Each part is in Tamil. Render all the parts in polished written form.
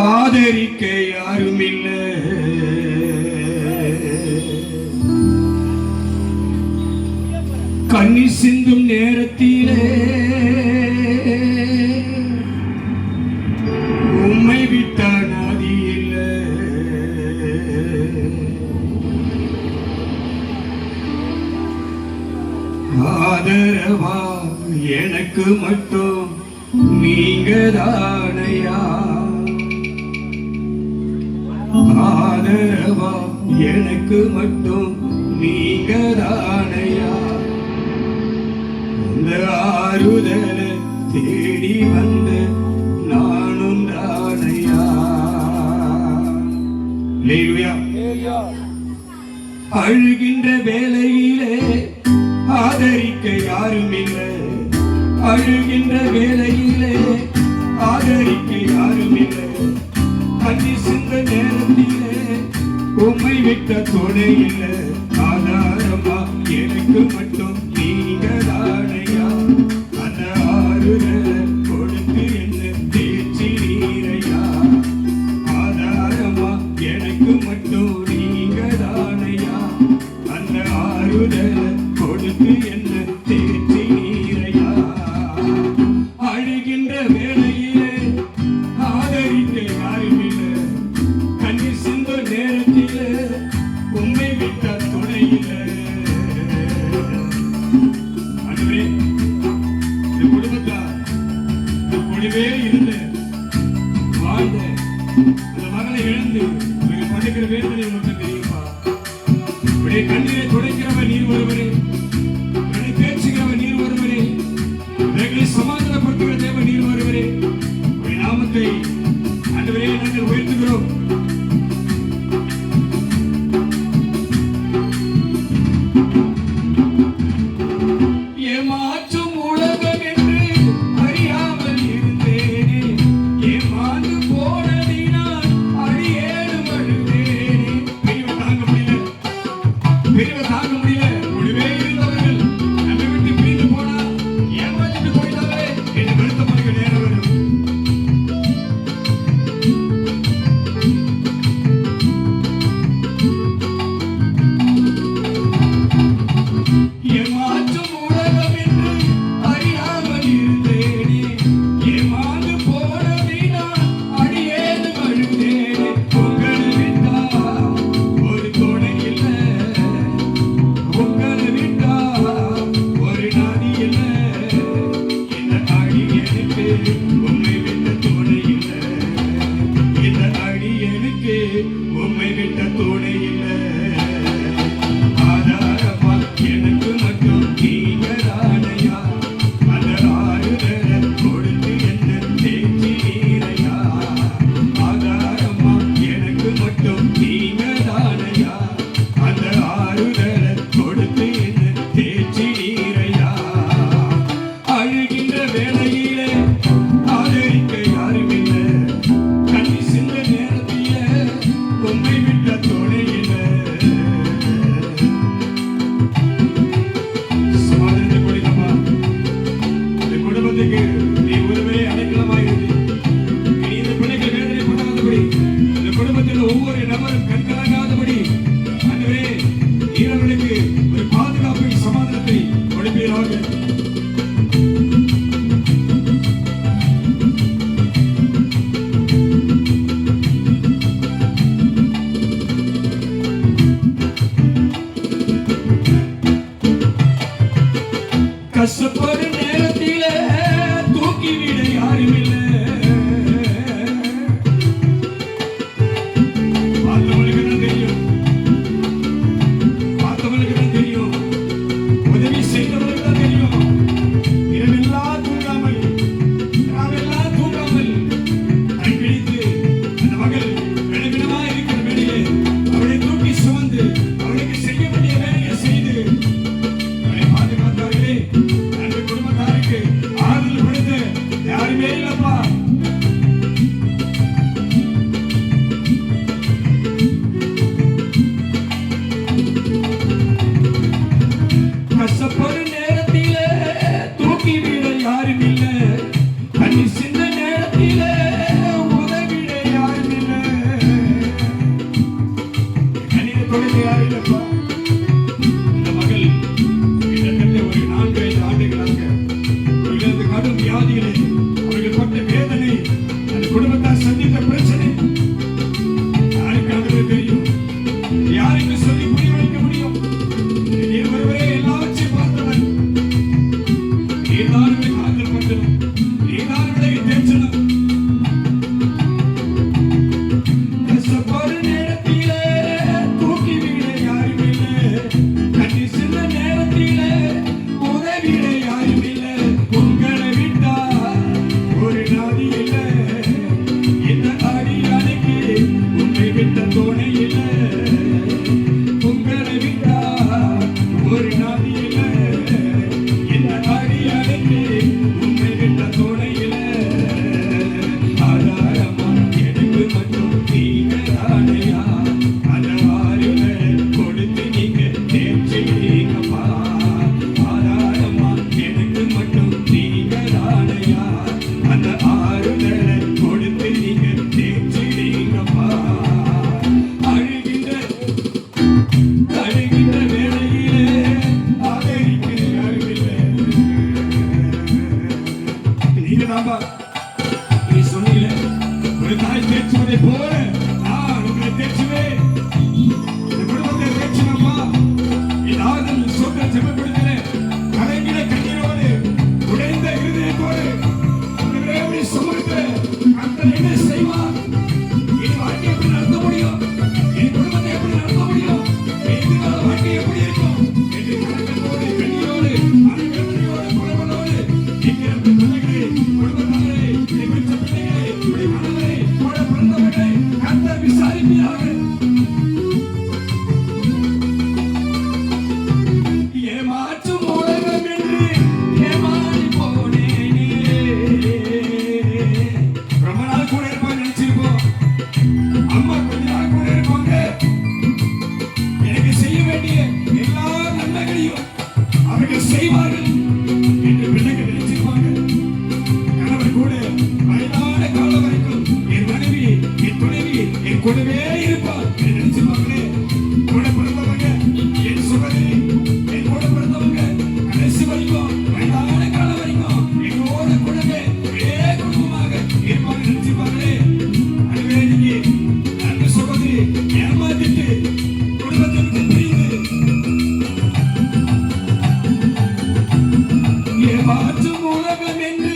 ஆதரிக்க யாருமில்ல, கண்ணீர் சிந்தும் நேரத்திலே உம்மை விட்ட நாதி இல்லை. ஆதரவா எனக்கு மட்டும் நீங்க தானையா, ஆதரவா எனக்கு மட்டும் நீங்க தானையா, இந்த ஆறுதல தேடி வந்த நானும் தானையா. அழுகின்ற வேளையிலே ஆதரிக்க யாரும் இல்லை, அழுகின்ற வேளையிலே ஆதரிக்க யாரும் இல்லை, கண்ணீர் சிந்த நேரத்திலே உம்மை விட்ட துணை இல்லை. ஆதாரமா எனக்கு மட்டும் நீங்க தானையா, அந்த ஆறுதல கொடுத்து என்ன தேய்ச்சி நீரையா. ஆதாரமா எனக்கு மட்டும் நீங்க தானையா, அந்த ஆறுதல கொடுத்து என்ன தேய்ச்சி நீரையா. அழுகின்ற வேளையிலே ஆதரிக்க யாரும் இல்லை, கண்ணீர் சிந்த நேரத்திலே உம்மை விட்ட துணை இல்லை. ஆண்டவரே, இந்த குடும்பத்தார் இந்த குழுவே இருந்து வாழ்ந்த அந்த மகளை இழந்து படுக்கிற வேதனை உனக்கு தெரியுமா? இப்படியே கண்ணீரை துடைக்கிறவன் நீர் ஒருவரே, பேச்சுகிறவன் நீர் ஒருவரே, சமாதானப்படுத்துகிற தேவன் நீர் ஒருவரே. உடைய நாமத்தை ஆண்டவரே நாங்கள் உயர்த்துகிறோம். ஏமாற்றும் உலகம் என்று அறியாமல் இருந்தேனே, ஏமாந்து போனதினால் அடியேனும் அழுதேனே. பிரிவை தாங்க முடியல, பிரிவை தாங்க முடியல. முடிவே இருந்தவர்கள் நம்மை விட்டு பிரிந்து போனா ஏமாற்றிட்டு போயிட்டாங்களே என்று வருத்தப்படுகிற நேரம் வரும். ஏமாற்றும் உலகம் என்று அறியாமல் இருந்தேனே, ஏமாந்து போனதினால் அடியேனும் அழுதேனே. உங்களை விட்டா ஒரு துணை இல்லை, உங்களை விட்டா ஒரு நாதி இல்லை, இந்த அடியேனுக்கு உம்மை விட்ட துணை இல்லை, இந்த அடியேனுக்கு உம்மை விட்ட துணை இல்லை. ஆதாரமா எனக்கு மட்டும் நீங்க தானையா, அந்த ஆறுதல கொடுத்து என்ன தேய்ச்சி நீரையா. ஆதாரமா எனக்கு மட்டும் நீங்க தானையா, அந்த ஆறுதல கொடுத்து என்ன தேய்ச்சி நீரையா. அழுகின்ற வேளையிலே ஆதரிக்க யாரும் இல்லை, கண்ணீர் சிந்த நேரத்திலே உம்மை விட்ட துணை இல்லை. சமாதானத்தை கொடுங்கப்பா. இந்த குடும்பத்துக்கு நீ ஒருவரே அடைக்கலமாயிருந்து இனி இந்த பிள்ளைகள் வேதனைப்படாதபடி, இந்த குடும்பத்தில் ஒவ்வொரு நபரும் கண்கலங்காதபடி ஆண்டவரே நீரவர்களுக்கு ஒரு பாதுகாப்பை சமாதானத்தை கொடுப்பீராக. கஷ்டப்படும் நேரத்திலே தூக்கிவிட யாரும் இல்லை, பார்த்தவனுக்கு தான் தெரியும், பார்த்தவனுக்கு தான் தெரியும், உதவி செய்தவனுக்கு தான் தெரியும். இரவெல்லாம் தூங்காமல் ராவெல்லாம் தூங்காமல் கண்பிடித்து அந்த மகள் வினவினமா இருக்கிற வேலையை அவளை தூக்கி சுமந்து அவளுக்கு செய்ய வேண்டிய வேலையை செய்து அவளை பாதுகாத்தார்களே. வியாதிகளே, அவர்கள் பட்ட வேதனை, அந்த குடும்பத்தார் சந்தித்த பிரச்சனை யாருக்காகவே தெரியும். யாருக்கு சொல்லி புரிய வைக்க முடியும்? நீர் ஒருவரே எல்லாவற்றையும் பார்த்தவன். நீர்தான் விலை காதல் பட்டனும், நீர்தான் விலையை தேற்றணும். கஷ்டப்படும் நேரத்திலே தூக்கி விட யாரும் இல்லை, கண்ணி சின்ன நேரத்திலே உதவிட யாரும் இல்லை. உங்களை விட்டா ஒரு நாதி இல்லை, இந்த அடியானுக்கு உன்னை விட்ட துணை இல்லை. உங்களை விட்டா ஒரு நாதி இல்லை, இந்த அடியானுக்கு உன்னை விட்ட துணை இல்லை. ஆதாரமா எனக்கு மட்டும் நீங்க தானையா, அந்த ஆறுதலை கொடுத்து நீங்க தேர்ச்சிங்கப்பா. ஆதாரமா எனக்கு மட்டும் நீங்க தானையா, அந்த ஆறுதலை கொடுத்து நீங்க தேர்ச்சிங்கப்பா. அழுகின்ற வேளையிலே ஆதரிக்க யாருமில்லை. நீங்க தான்பா, நீ சொன்னீங்களே, ஒரு தாய் தேய்ச்சுவதை போல நான் உங்களை தேய்ச்சுவேன். இந்த குடும்பத்தை தேய்ச்சினப்பா. இதாவது சொந்த ஜெபப்படுகிறேன், கலைஞர கண்ணீரோடு உடைந்த இருதயத்தோடு எப்படி சுமக்கிறேன். கர்த்தர் என்ன செய்வார்? இனி வாழ்க்கை எப்படி நடத்த முடியும்? இனி குடும்பத்தை எப்படி நடத்த முடியும்? எதிர்கால வாழ்க்கை எப்படி இருக்கும் என்று கலக்கத்தோடு கண்ணீரோடு அனுகம்படியோடு குடும்பத்தோடு இருக்கிற பிள்ளைகளே, குடும்பத்தாரே, இப்படி பிள்ளைகளே, இப்படி கணவரே, கூட பிறந்தவர்களே, கர்த்தர் விசாரிப்பீராக. ஏமாற்றும் உலகம் என்று ஏமாறி போனேனே. ரொம்ப நாள் கூட இருப்பான்னு நினைச்சிருப்போம். அம்மா கொஞ்ச நாள் கூட இருப்பாங்க. எனக்கு செய்ய வேண்டிய எல்லா நன்மைகளையும் அவர்கள் செய்வார்கள் என்று பிள்ளைகள் நினைச்சிருப்பாங்க. கணவர் கூட வயதான காலம் வரைக்கும் என் மனைவி, என் துணைவி என் கூடவே இருப்பார் என்று நினைச்சிருப்பாங்களே. கூட பிறந்தவங்க, என் சகோதரி, என் கூட பிறந்தவங்க கடைசி வரைக்கும் வயதான காலம் வரைக்கும் எங்களோட கூடவே ஒரே குடும்பமாக இருப்பாங்க நினைச்சிருப்பாங்களே. அதுவே நீங்க நன்மை சகோதரி ஏமாத்திட்டு குடும்பத்தை விட்டு பிரிந்து ஏமாற்றும் உலகம் என்று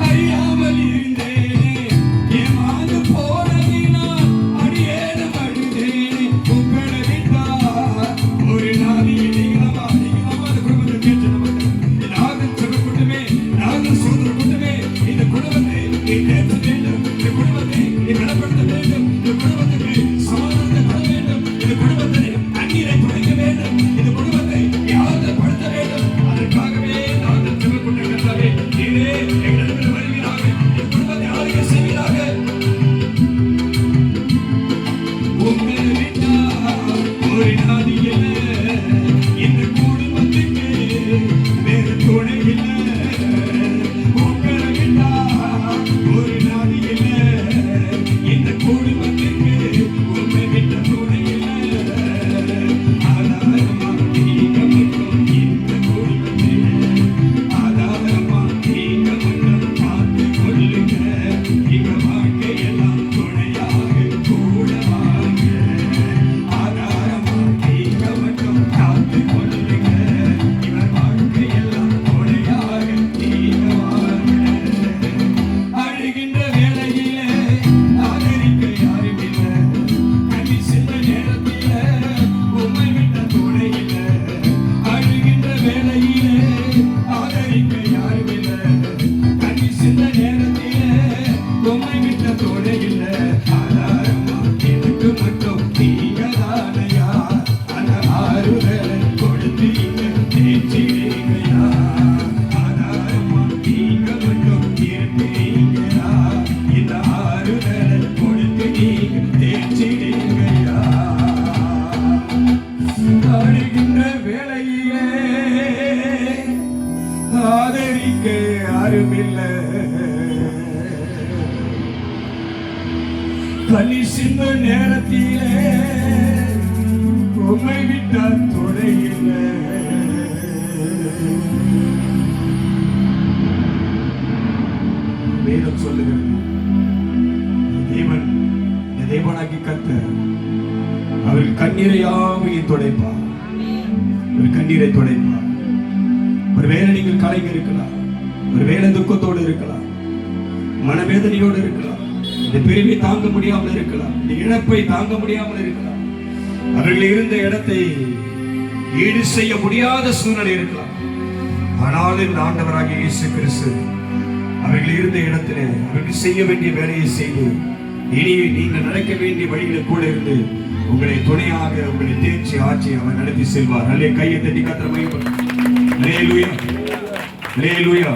அறியாமல் இருந்தேனே. ஏமாந்து போனதினால் அடியேனும் அழுதேனே. உங்களை விட்டா ஒரு நாதி நீங்களமா அந்த குடும்பத்தை கேட்டு நாங்கள் சொல்ல கூட்டமே, நாங்கள் சோதர கூட்டமே, இந்த குடும்பத்தை நீ தேற்ற வேண்டும், இந்த குடும்பத்தை நீ பலப்படுத்த வேண்டும், இந்த குடும்பத்துக்கு சமாதானத்தை தர வேண்டும், இந்த குடும்பத்தை அந்நீரை துடைக்க வேண்டும், இந்த குடும்பத்தை நீ ஆறுதல்படுத்த வேண்டும். அதற்காகவே நாங்கள் சொல்ல கூட்ட கர்த்தாவே, நீரே எங்களிடத்தில் வருவீராக, இந்த குடும்பத்தை ஆளுகை செய்வீராக. உங்களை விட்டா ஒரு நாதி இல்லை, இந்த குடும்பத்துக்கு வேறு துணை இல்லை. உங்களை விட்டா ஒரு நாதி இல்லை, இந்த குடும்பத்துக்கு உண்மை விட்ட துணை இல்லை. ஆதாரமா நீங்க மட்டும் இந்த குடும்பத்திலே, ஆதாரமா நீங்க மட்டும் பார்த்து கொள்ளுங்க. இவ வாழ்க்கையெல்லாம் துணையாக கூட வாங்க. ஆதாரமா நீங்க மட்டும் காத்து கொள்ளுங்க. இவ வாழ்க்கையெல்லாம் துணையாக நீங்க வாங்க. அழுகின்ற வேளையிலே ஆதரிக்க யாரும் இல்லை, கண்ணி சிந்த நேரத்திலே உம்மை விட்ட துணை இல்லை. அழுகின்ற வேளையிலே ஆதரிக்க யாரும் இல்லை, கண்ணி சிந்த நேரத்திலே உம்மை விட்ட துணை இல்லை. ஆதாரமா எனக்கு மட்டும் நீங்க தானையா, அந்த ஆறுதலை கொடுத்து நீங்க தேய்ச்சிடுங்கயா. ஆதாரமா நீங்க மட்டும் இருக்கிறீங்கயா, இந்த ஆறுதலை கொடுத்து நீங்க தேய்ச்சிடுங்கயா. அழுகின்ற வேளையிலே ஆதரிக்க யாருமில்லை, கனி சிந்த நேரத்திலே உம்மை விட்ட துணை இல்லை. வேதம் சொல்லுகிறது. தேவன், இந்த தேவனாகி கர்த்தர் அவர் கண்ணீரையாவையும் துடைப்பார். அவர் கண்ணீரை துடைப்பார். ஒருவேளை நீங்கள் கலங்கி இருக்கலாம், ஒருவேளை துக்கத்தோடு இருக்கலாம், மனவேதனையோடு இருக்கலாம், இந்த பிரிவை தாங்க முடியாமல் இருக்கலாம், இந்த இழப்பை தாங்க முடியாமல் இருக்கலாம், அவர்கள் இருந்த இடத்தை ஈடு செய்ய முடியாத சூழ்நிலை இருக்கலாம். ஆனாலும் ஆண்டவராகிய இயேசு கிறிஸ்து அவர்கள் இருந்த இடத்திலே அவர்கள் செய்ய வேண்டிய வேலையை செய்து இனி நீங்கள் நடக்க வேண்டிய வழிகளை கூட இருந்து உங்களை துணையாக உங்களை தேர்ச்சி ஆட்சி அவர் நடத்தி செல்வார். அல்லே கையை தட்டி கர்த்தரை மகிமைப்படுத்துங்கள். அல்லேலூயா, அல்லேலூயா.